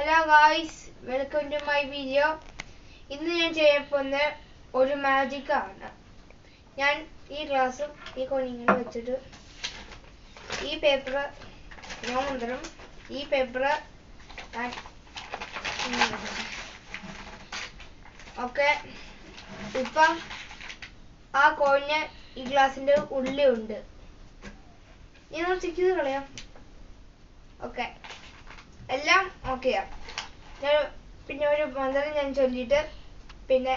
Hello guys, welcome to my video. ഇന്ന് ഞാൻ ചെയ്യാൻ പോകുന്ന ഒരു മാജിക് ആണ്. ഞാൻ ഈ ഗ്ലാസും ഈ കോൺ ഇങ്ങനെ വെച്ചിട്ട് ഈ പേപ്പർ ഞാൻ കൊണ്ടുവരും. ഈ പേപ്പർ ഓക്കെ ഇപ്പം ആ കോയിന് ഈ ഗ്ലാസിന്റെ ഉള്ളിലുണ്ട്. ഞാൻ ചെക്ക് ചെയ്ത് കളയാം. ഓക്കെ എല്ലാം ഓക്കെയാ. ഞാൻ പിന്നെ ഒരു മന്ത്രം ഞാൻ ചൊല്ലിയിട്ട് പിന്നെ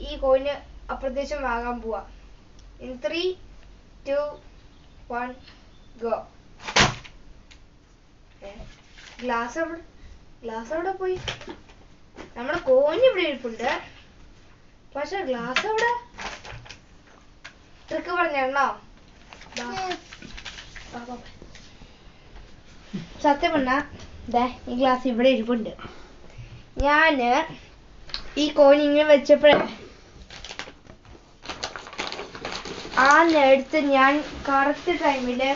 ഈ കോയിന് അപ്രത്യക്ഷം ആകാൻ പോവാ. In 3, 2, 1 go. ഗ്ലാസ് എവിടെ പോയി? നമ്മുടെ കോയിന് ഇവിടെ ഇരിപ്പുണ്ട്, പക്ഷെ ഗ്ലാസ് എവിടെ? ട്രിക്ക് പറഞ്ഞോ? സത്യം പറഞ്ഞാ ഈ ഗ്ലാസ് ഇവിടെ ഇരിപ്പുണ്ട്. ഞാന് ഈ കോയിൻ ഇങ്ങനെ വെച്ചപ്പോഴേ ആ നേരത്ത് ഞാൻ കറക്റ്റ് ടൈമില്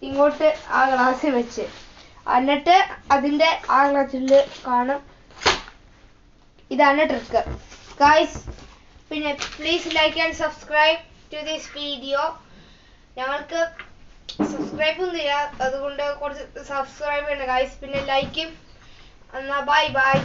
ഇങ്ങോട്ട് ആ ഗ്ലാസ് വെച്ച്, എന്നിട്ട് അതിന്റെ ആ ഗ്ലാസ്സിൽ കാണും. ഇതാണ് ട്രിക്ക് ഗൈസ്. പിന്നെ please like and subscribe to this video. ഞങ്ങൾക്ക് സബ്സ്ക്രൈബ് ഒന്നും ഇല്ല, അതുകൊണ്ട് കുറച്ച് സബ്സ്ക്രൈബ് ചെയ്യണം ഗൈസ്. പിന്നെ ലൈക്കും. എന്നാ ബൈ ബൈ.